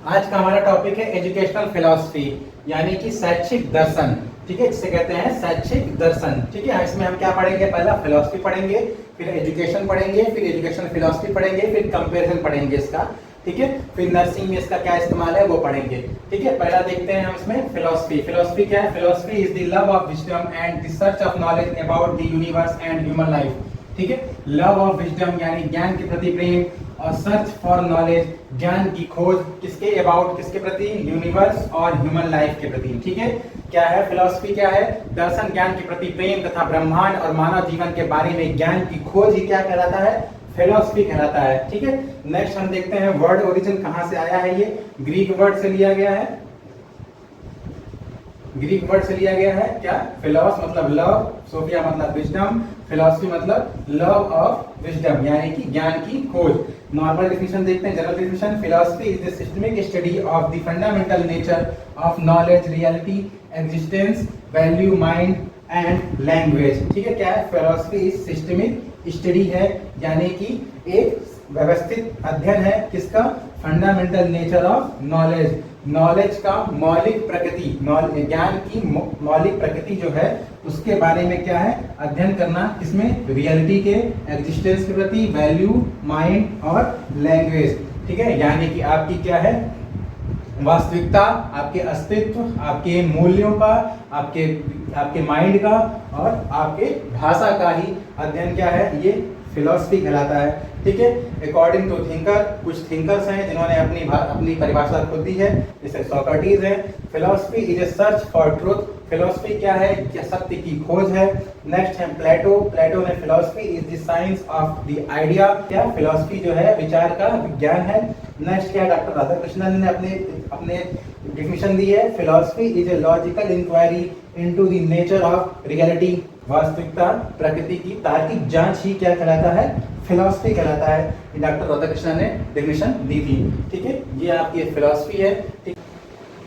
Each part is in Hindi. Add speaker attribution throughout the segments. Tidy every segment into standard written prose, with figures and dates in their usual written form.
Speaker 1: आज का हमारा टॉपिक है एजुकेशनल फिलॉसफी, यानी कि शैक्षिक दर्शन। ठीक है, जिसे कहते हैं शैक्षिक दर्शन। ठीक है, इसमें हम क्या पढ़ेंगे? पहला फिलॉसफी पढ़ेंगे, फिर एजुकेशन पढ़ेंगे, फिर एजुकेशनल फिलॉसफी पढ़ेंगे, फिर कंपैरिजन पढ़ेंगे इसका। ठीक है, फिर नर्सिंग में इसका क्या इस्तेमाल है वो पढ़ेंगे। ठीक है, पहला देखते हैं हम इसमें फिलॉसफी। फिलॉसफी क्या है? Philosophy is the love of wisdom and the search of knowledge about the universe and human life. ठीक है, लव ऑफ विजडम यानी ज्ञान के प्रति प्रेम, और सर्च फॉर नॉलेज ज्ञान की खोज, किसके अबाउट, किसके प्रति? यूनिवर्स और ह्यूमन लाइफ के प्रति। ठीक है, क्या है फिलॉसफी? क्या है? दर्शन, ज्ञान के प्रति प्रेम तथा ब्रह्मांड और मानव जीवन के बारे में ज्ञान की खोज ही क्या कहलाता है? फिलॉसफी कहलाता है। ठीक है, नेक्स्ट हम देखते हैं वर्ड ओरिजिन कहां से आया है। ये ग्रीक वर्ड से लिया गया है। ग्रीक वर्ड से लिया गया है। क्या? फिलॉस मतलब लव, सोफिया मतलब विजडम, फिलॉसफी मतलब लव ऑफ विजडम यानी कि ज्ञान की खोज। नॉर्मल डेफिनेशन देखते हैं, general definition. Philosophy is the systemic study of the fundamental nature of knowledge, reality, existence, value, mind and language. ठीक है, क्या है? फिलॉसफी इज सिस्टमिक स्टडी है, यानी कि एक व्यवस्थित अध्ययन है किसका? Fundamental nature of knowledge, knowledge का मौलिक प्रकृति, ज्ञान की मौलिक प्रकृति जो है उसके बारे में क्या है? अध्ययन करना। किसमें? रियलिटी के, एग्जिस्टेंस के प्रति, वैल्यू, माइंड और लैंग्वेज। ठीक है, यानी कि आपकी क्या है? वास्तविकता, आपके अस्तित्व, आपके मूल्यों का, आपके माइंड का और आपके भाषा का ही अध्ययन क्या है? ये फिलॉसफी कहलाता है। ठीक है, अकॉर्डिंग टू थिंकर, कुछ थिंकर्स हैं जिन्होंने अपनी परिभाषा खुद दी है, जैसे सोक्रेटिस है। Philosophy is A search for truth, philosophy क्या है? क्या सत्य की खोज है। नेक्स्ट है प्लेटो, प्लेटो ने philosophy is the science of the idea, क्या? फिलॉसफी जो है विचार का विज्ञान है। नेक्स्ट क्या? डॉक्टर राधाकृष्णन ने अपने डेफिनेशन दी है, philosophy is a logical inquiry into the nature of reality, वास्तविकता, प्रकृति की तार्किक जांच ही क्या कहलाता है? फिलॉसफी कहलाता है। डॉक्टर राधाकृष्णन ने डेफिनेशन दी थी। ठीक है, ये आपकी फिलॉसफी है। ठीक,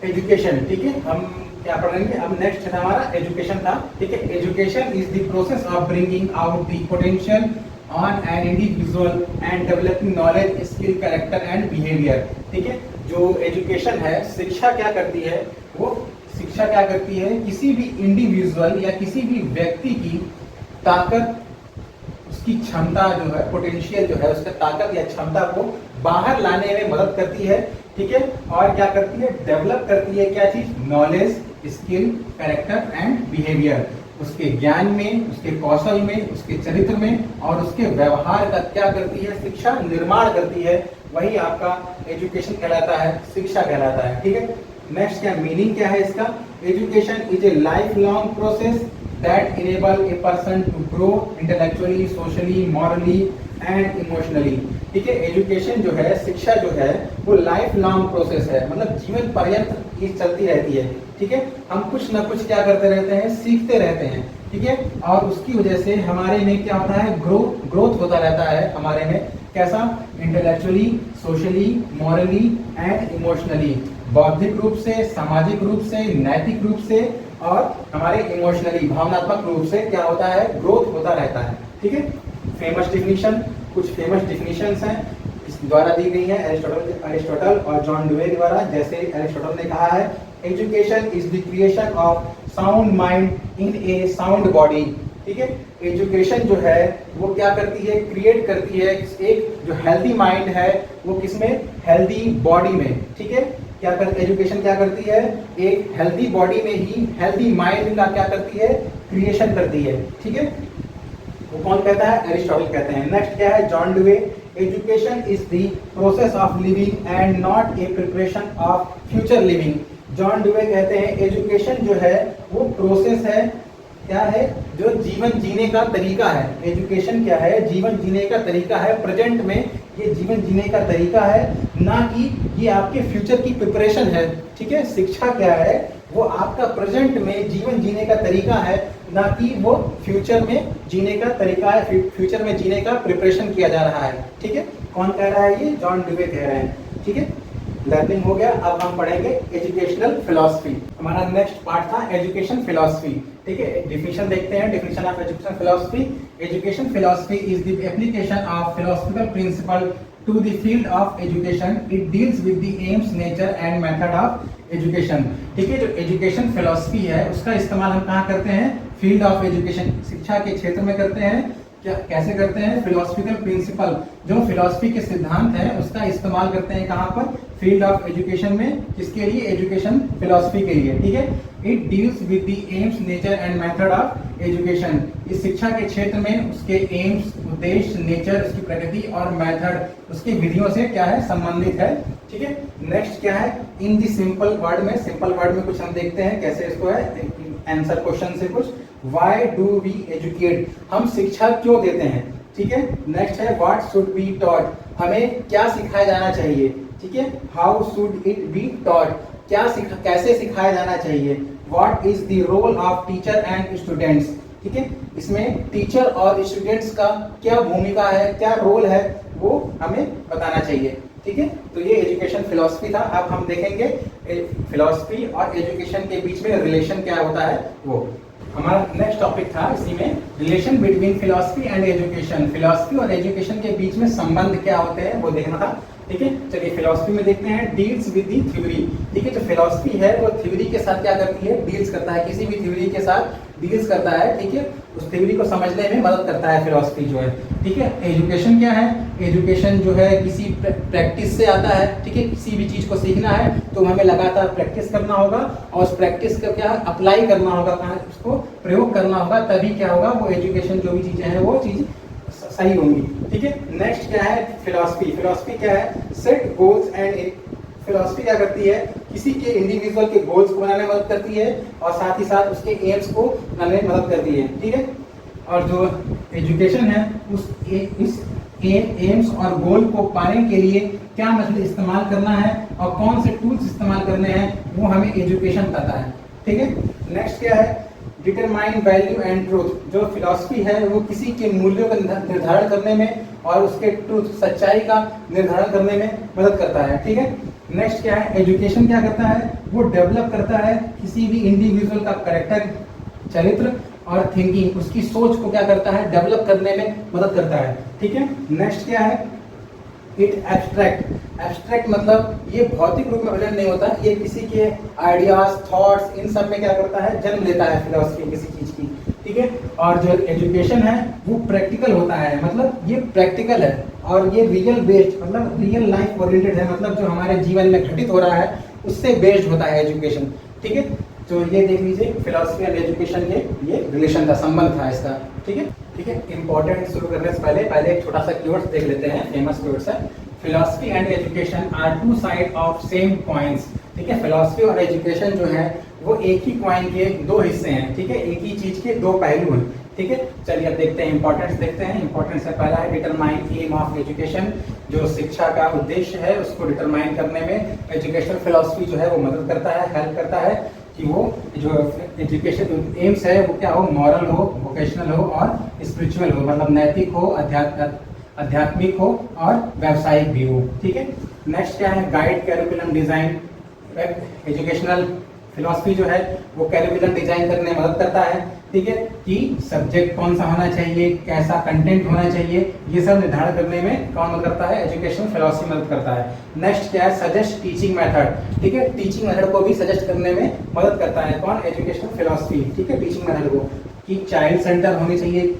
Speaker 1: एजुकेशन। ठीक है, हम क्या पढ़ेंगे अब? नेक्स्ट है हमारा एजुकेशन था। ठीक है, education is the process of bringing out the potential on an individual and developing knowledge, skill, character and behaviour. ठीक है, जो एजुकेशन है, शिक्षा क्या करती है? वो शिक्षा क्या करती है? किसी भी इंडिविजुअल या किसी भी व्यक्ति की ताकत, उसकी क्षमता जो है, पोटेंशियल जो है, उसका ताकत या क्षमता को बाहर लाने में मदद करती है। ठीक है, और क्या करती है? डेवलप करती है क्या चीज? Knowledge, skill, character and behaviour. उसके ज्ञान में, उसके कौशल में, उसके चरित्र में और उसके व्यवहार का क्या करती है? शिक्षा निर्माण करती है। वही आपका एजुकेशन कहलाता है, शिक्षा कहलाता है। ठीक है, नेक्स्ट क्या मीनिंग क्या है इसका? Education is a life long process that enable a person to grow intellectually, socially, morally and emotionally. ठीक है, एजुकेशन जो है, शिक्षा जो है, वो लाइफ लॉन्ग प्रोसेस है, मतलब जीवन पर्यंत ये चलती रहती है। ठीक है, हम कुछ ना कुछ क्या करते रहते हैं? सीखते रहते हैं। ठीक है, और उसकी वजह से हमारे में क्या होता है? ग्रोथ होता रहता है हमारे में। कैसा? Intellectually, socially, morally and emotionally, बौद्धिक रूप से, सामाजिक रूप से, नैतिक रूप से और हमारे इमोशनली, भावनात्मक रूप से क्या होता है? ग्रोथ होता रहता है। ठीक है, फेमस डेफिनेशन, कुछ फेमस डेफिनेशंस हैं इस द्वारा दी गई है एरिस्टोटल और जॉन ड्यूवे द्वारा। जैसे एरिस्टोटल ने कहा है, education is the creation of sound mind in A sound body. ठीक है, एजुकेशन जो है वो क्या करती है? क्रिएट करती है एक जो हेल्दी माइंड है, वो किसमें? हेल्दी बॉडी में। ठीक है, क्या करती एजुकेशन? क्या करती है? एक हेल्दी बॉडी में ही हेल्दी माइंड का क्या करती है? क्रिएशन करती है। ठीक है, वो कौन कहता है? एरिस्टोटल कहते हैं। नेक्स्ट क्या है? John Dewey, education is the process of living and not a preparation of future living. John Dewey कहते हैं एजुकेशन जो है वो प्रोसेस है, क्या है? जो जीवन जीने का तरीका है। एजुकेशन क्या है? जीवन जीने का तरीका है। प्रेजेंट में ये जीवन जीने का तरीका है, ना कि ये आपके फ्यूचर की प्रिपरेशन है। ठीक है, शिक्षा क्या है? वो आपका प्रेजेंट में जीवन जीने का तरीका है, ना कि वो फ्यूचर में जीने का तरीका है, फ्यूचर में जीने का प्रिपरेशन किया जा रहा है। ठीक है, कौन कह रहा है? ये जॉन ड्यूवे कह रहे हैं। ठीक है, लर्निंग हो गया। अब हम पढ़ेंगे एजुकेशनल फिलॉसफी। हमारा नेक्स्ट पार्ट था एजुकेशन फिलॉसफी। ठीक है, डेफिनेशन देखते हैं। Definition of education philosophy, education philosophy is the application of philosophical principle to the field of education. It deals with the aims, nature and method of education. ठीक है, जो एजुकेशन फिलॉसफी है उसका इस्तेमाल हम कहाँ करते हैं? फील्ड ऑफ एजुकेशन, शिक्षा के क्षेत्र में करते हैं। क्या कैसे करते हैं? फिलोसफिकल प्रिंसिपल, जो फिलॉसफी के सिद्धांत हैं उसका इस्तेमाल करते हैं कहाँ पर? फील्ड ऑफ एजुकेशन में। किसके लिए? एजुकेशन फिलॉसफी के लिए। ठीक है, it deals with the AIIMS, nature and method of education. इस शिक्षा के क्षेत्र में उसके एम्स, उद्देश्य, नेचर, उसकी प्रकृति और मेथड, उसकी विधियों से क्या है? संबंधित है। ठीक है, नेक्स्ट क्या है? इन दी सिंपल वर्ड में, सिंपल वर्ड में कुछ हम देखते हैं कैसे इसको है आंसर क्वेश्चन से कुछ। Why do we educate? हम शिक्षा क्यों देते हैं? ठीक है, नेक्स्ट है व्हाट शुड बी टॉट? हमें क्या सिखाया जाना चाहिए? ठीक है, how should it be taught? कैसे सिखाया जाना चाहिए? What is the role of teacher and students? ठीक है, इसमें टीचर और स्टूडेंट्स का क्या भूमिका है, क्या रोल है, वो हमें बताना चाहिए। ठीक है, तो ये एजुकेशन फिलॉसफी था। अब हम देखेंगे फिलॉसफी और एजुकेशन के बीच में रिलेशन क्या होता है वो। हमारा नेक्स्ट टॉपिक था इसी में, relation between philosophy and education. Philosophy और एजुकेशन के बीच में संबंध क्या होते हैं वो देखना था। ठीक है, चलिए फिलॉसफी में देखते हैं, डील्स विद दी थ्योरी। ठीक है, जो फिलॉसफी है वो थ्योरी के साथ क्या करती है? डील्स करता है, किसी भी थ्योरी के साथ डील्स करता है। ठीक है, उस थ्योरी को समझने में मदद करता है फिलॉसफी जो है। ठीक है, एजुकेशन क्या है? एजुकेशन जो है किसी प्रैक्टिस से आता है। ठीक है, किसी भी चीज़ को सीखना है तो हमें लगातार प्रैक्टिस करना होगा और उस प्रैक्टिस का क्या अप्लाई करना होगा, कहाँ उसको प्रयोग करना होगा, तभी क्या होगा? वो एजुकेशन जो भी चीज़ें हैं वो चीज़ सही होंगी। ठीक है, नेक्स्ट क्या है? फिलॉसफी। फिलॉसफी क्या है? सेट गोल्स एंड फिलॉसफी क्या करती है? किसी के इंडिविजुअल के गोल्स को बनाने में मदद करती है और साथ ही साथ उसके एम्स को बनाने में मदद करती है। ठीक है, और जो एजुकेशन है उस एम्स और गोल को पाने के लिए क्या मेथड इस्तेमाल करना है और कौन से टूल्स इस्तेमाल करने हैं वो हमें एजुकेशन बताता है। ठीक है, नेक्स्ट क्या है? Determine value and truth. जो फिलॉसफी है वो किसी के मूल्यों का निर्धारण करने में और उसके ट्रूथ, सच्चाई का निर्धारण करने में मदद करता है। ठीक है, नेक्स्ट क्या है? एजुकेशन क्या करता है? वो डेवलप करता है किसी भी इंडिविजुअल का कैरेक्टर, चरित्र और थिंकिंग, उसकी सोच को क्या करता है? डेवलप करने में मदद करता है। ठीक है, नेक्स्ट क्या है? It abstract. एब्स्ट्रैक्ट मतलब ये भौतिक रूप में प्रकट नहीं होता, ये किसी के आइडियाज, थॉट्स, इन सब में क्या करता है? जन्म लेता है फिलॉसफी किसी चीज की। ठीक है, और जो एजुकेशन है वो प्रैक्टिकल होता है, मतलब ये प्रैक्टिकल है और ये रियल बेस्ड, मतलब रियल लाइफ ओरिएंटेड है, मतलब जो हमारे जीवन में घटित हो रहा है उससे बेस्ड होता है एजुकेशन। ठीक है, तो ये देख लीजिए फिलॉसफी एंड एजुकेशन के ये रिलेशन था, संबंध था इसका। ठीक है, ठीक है, इंपॉर्टेंट शुरू करने से पहले एक छोटा सा कीवर्ड्स देख लेते हैं, फेमस कीवर्ड्स है। Philosophy and education are two side of same coins. ठीक है, फिलॉसफी और एजुकेशन जो है वो एक ही कॉइन के दो हिस्से हैं। ठीक है, एक ही चीज के दो पहलू हैं। ठीक है, चलिए अब देखते हैं इंपॉर्टेंस देखते हैं। इंपॉर्टेंस से पहला है डिटरमाइन एम ऑफ एजुकेशन। जो शिक्षा का उद्देश्य है उसको डिटरमाइन करने में एजुकेशनल फिलॉसफी जो है वो मदद करता है, हेल्प करता है कि वो जो एजुकेशन एम्स है वो क्या हो? मॉरल हो, वोकेशनल हो और स्पिरिचुअल हो, मतलब नैतिक हो, आध्यात्मिक हो और व्यावसायिक भी हो। ठीक है, नेक्स्ट क्या है? Guide curriculum design. Educational philosophy जो है वो कैरिकुलम डिजाइन करने में मदद करता है। ठीक है, कि सब्जेक्ट कौन सा होना चाहिए, कैसा कंटेंट होना चाहिए, ये सब निर्धारण करने में कौन मदद करता है? एजुकेशन फिलॉसफी मदद करता है। नेक्स्ट क्या है? Suggest teaching method. ठीक है, टीचिंग मेथड को भी सजेस्ट करने में मदद करता है कौन? Education philosophy. ठीक है, टीचिंग मेथड को कि चाइल्ड सेंटर होने चाहिए,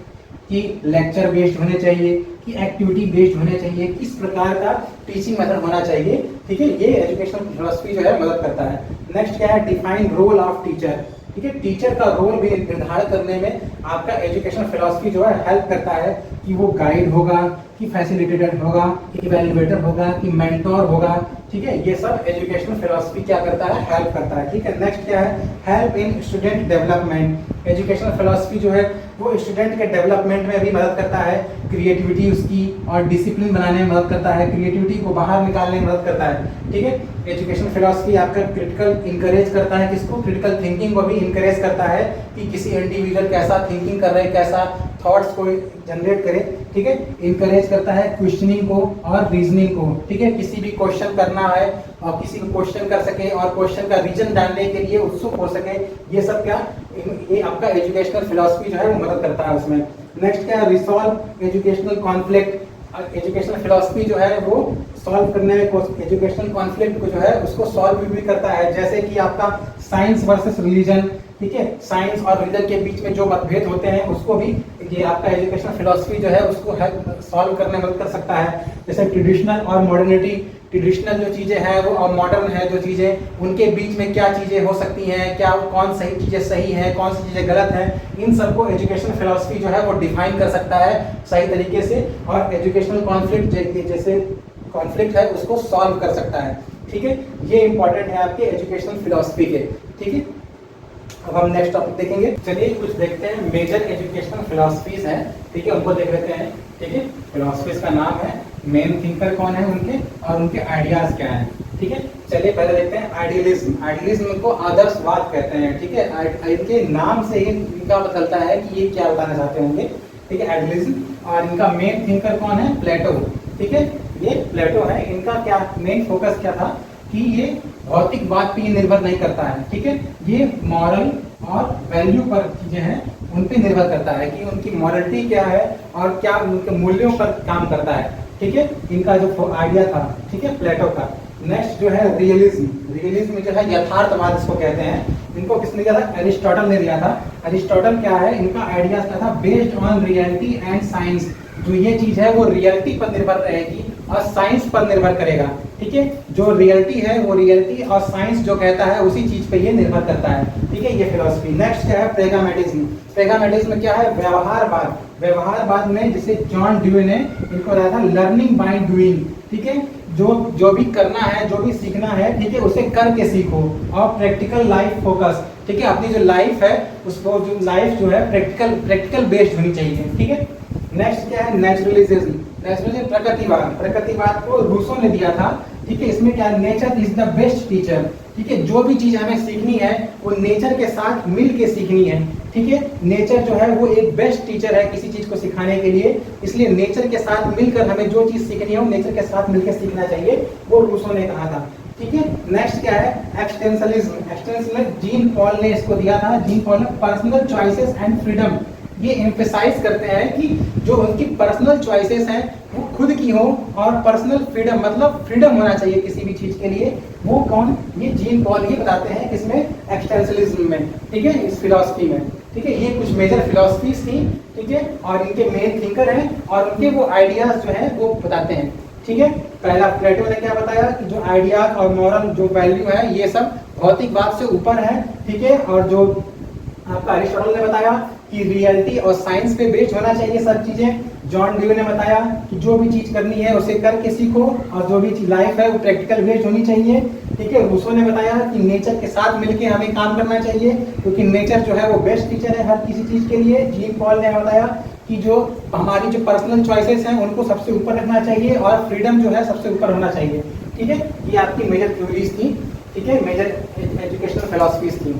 Speaker 1: कि लेक्चर बेस्ड होने चाहिए, कि एक्टिविटी बेस्ड होने चाहिए, किस प्रकार का टीचिंग मेथड होना चाहिए। ठीक है, ये एजुकेशनल फिलॉसफी जो है मदद करता है। नेक्स्ट क्या है? Define role of teacher. ठीक है, टीचर का रोल भी निर्धारित करने में आपका एजुकेशनल फिलॉसफी जो है हेल्प करता है कि वो गाइड होगा, कि फैसिलिटेटर होगा, कि इवैल्यूएटर होगा, कि मेंटोर होगा। ठीक है, ये सब एजुकेशनल फिलॉसफी क्या करता है? हेल्प करता है। ठीक है, नेक्स्ट क्या है? Help in student development. Educational philosophy जो है वो स्टूडेंट के डेवलपमेंट में भी मदद करता है, क्रिएटिविटी उसकी और डिसिप्लिन बनाने में मदद करता है, क्रिएटिविटी को बाहर निकालने में मदद करता है। ठीक है, एजुकेशन फिलॉसफी आपका क्रिटिकल इंकरेज करता है, किसको? क्रिटिकल थिंकिंग को भी इंकरेज करता है कि किसी इंडिविजुअल कैसा थिंकिंग कर रहे हैं, कैसा थॉट्स को जनरेट करे। ठीक है, इंकरेज करता है क्वेश्चनिंग को और रीजनिंग को। ठीक है, किसी भी क्वेश्चन करना है और किसी को क्वेश्चन कर सके और क्वेश्चन का रीजन जानने के लिए उत्सुक हो सके, ये सब क्या ये आपका एजुकेशनल फिलॉसफी जो है वो मदद करता है उसमें। नेक्स्ट क्या है? Resolve educational conflict. Educational philosophy जो है वो सॉल्व करने में, एजुकेशनल कॉन्फ्लिक्ट को जो है उसको सॉल्व भी करता है। जैसे कि आपका साइंस वर्सेस रिलीजन, ठीक है, साइंस और रिलीजन के बीच में जो मतभेद होते हैं उसको भी ये आपका एजुकेशनल फिलॉसफी जो है उसको सॉल्व करने में मदद कर सकता है। जैसे ट्रेडिशनल और मॉडर्निटी, ट्रेडिशनल जो चीज़ें हैं वो और मॉडर्न है जो चीज़ें, उनके बीच में क्या चीज़ें हो सकती हैं, क्या कौन सही चीज़ें सही हैं, कौन सी चीज़ें गलत हैं, इन सबको एजुकेशनल फिलॉसफी जो है वो डिफाइन कर सकता है सही तरीके से, और एजुकेशनल कॉन्फ्लिक्ट जैसे कॉन्फ्लिक्ट है उसको सॉल्व कर सकता है। ठीक है, ये इंपॉर्टेंट है आपके एजुकेशनल फिलॉसफी के। ठीक है, अब हम नेक्स्ट टॉपिक देखेंगे। चलिए कुछ देखते हैं मेजर एजुकेशनल फिलॉसफीज हैं, ठीक है, उनको देख लेते हैं। ठीक है, फिलॉसफीज का नाम है, मेन थिंकर कौन है उनके और उनके आइडियाज क्या हैं। ठीक है, चलिए पहले देखते हैं आइडियलिज्म। आइडियलिज्म को आदर्शवाद कहते हैं। ठीक है, इनके नाम से ही इनका पता चलता है कि ये क्या बताना चाहते होंगे। ठीक है, आइडियलिज्म, और इनका मेन थिंकर कौन है, प्लेटो। ठीक है, ये प्लेटो है। इनका क्या मेन फोकस क्या था कि ये भौतिकवाद पे निर्भर नहीं करता है। ठीक है, ये मॉरल और वैल्यू पर चीजें हैं उन पे निर्भर करता है कि उनकी मॉरलिटी क्या है और क्या उनके मूल्यों पर काम करता है। ठीक है, इनका जो आइडिया था, ठीक है, प्लेटो का। नेक्स्ट जो है रियलिज्म। रियलिज्म जो है यथार्थवाद इसको कहते हैं। इनको किसने दिया था, एरिस्टोटल ने दिया था। एरिस्टोटल क्या है, इनका आइडिया क्या था, based on reality and science. जो ये चीज है वो रियलिटी पर निर्भर रहेगी और साइंस पर निर्भर करेगा। ठीक है, जो रियलिटी है वो रियलिटी और साइंस जो कहता है उसी चीज पे ये निर्भर करता है। ठीक है, ये फिलॉसफी। नेक्स्ट क्या है, प्रेगामेटिज्म। प्रेगामेटिज्म क्या है, व्यवहारवाद। व्यवहारवाद में जिसे जॉन ड्यूई ने इनको बताया था लर्निंग बाय डूइंग। ठीक है, जो भी करना है, जो भी सीखना है, ठीक है, उसे करके सीखो। और प्रैक्टिकल लाइफ फोकस। ठीक है, अपनी जो लाइफ है उसको, जो लाइफ जो है प्रैक्टिकल बेस्ड होनी चाहिए। ठीक है, नेक्स्ट क्या है, नेचुरलिज्म। नेचुरलिज्म प्रकृतिवाद। प्रकृतिवाद को रूसो ने दिया था। ठीक है, इसमें क्या, nature is the best teacher. ठीक है, जो भी चीज हमें सीखनी है वो नेचर के साथ मिल के सीखनी है। ठीक है, नेचर जो है वो एक बेस्ट टीचर है किसी चीज को सिखाने के लिए, इसलिए नेचर के साथ मिलकर हमें जो चीज सीखनी है वो नेचर के साथ मिलकर सीखना चाहिए, वो रूसो ने कहा था। ठीक है, नेक्स्ट क्या है, एक्सटेंशनलिज्म। एक्सटेंशनलिज्म जीन पॉल ने इसको दिया था। जीन पॉल ने पर्सनल चॉइसेस एंड फ्रीडम। ये एम्फेसाइज करते हैं कि जो उनकी पर्सनल चॉइसेस हैं वो खुद की हो, और पर्सनल फ्रीडम मतलब फ्रीडम होना चाहिए किसी भी चीज के लिए। वो कौन, ये जीन पॉल ही बताते हैं किसमें, एक्सटेंशनलिज्म में। ठीक है, इस फिलॉसफी में। ठीक है, ये कुछ मेजर फिलॉसफीज थी। ठीक है, और इनके मेन थिंकर हैं और उनके वो आइडियाज जो है वो बताते हैं। ठीक है, पहला प्लेटो ने क्या बताया कि जो आइडियाज और मॉरल जो वैल्यू है ये सब भौतिकवाद से ऊपर है। ठीक है, और जो आपका एरिस्टोटल ने बताया कि रियलिटी और साइंस पे बेस्ड होना चाहिए सब चीजें। जॉन ड्यू ने बताया कि जो भी चीज करनी है उसे करके सीखो, और जो भी लाइफ है वो प्रैक्टिकल बेस्ड होनी चाहिए। ठीक है, रूसो ने बताया कि नेचर के साथ मिलके हमें काम करना चाहिए क्योंकि नेचर जो है वो बेस्ट टीचर है हर किसी चीज के लिए। जीन पॉल ने बताया कि जो हमारी जो पर्सनल चॉइसेस हैं उनको सबसे ऊपर रखना चाहिए और फ्रीडम जो है सबसे ऊपर होना चाहिए। ठीक है, ये आपकी मेजर थ्योरीज थी। ठीक है, मेजर एजुकेशनल फिलॉसफीज थी।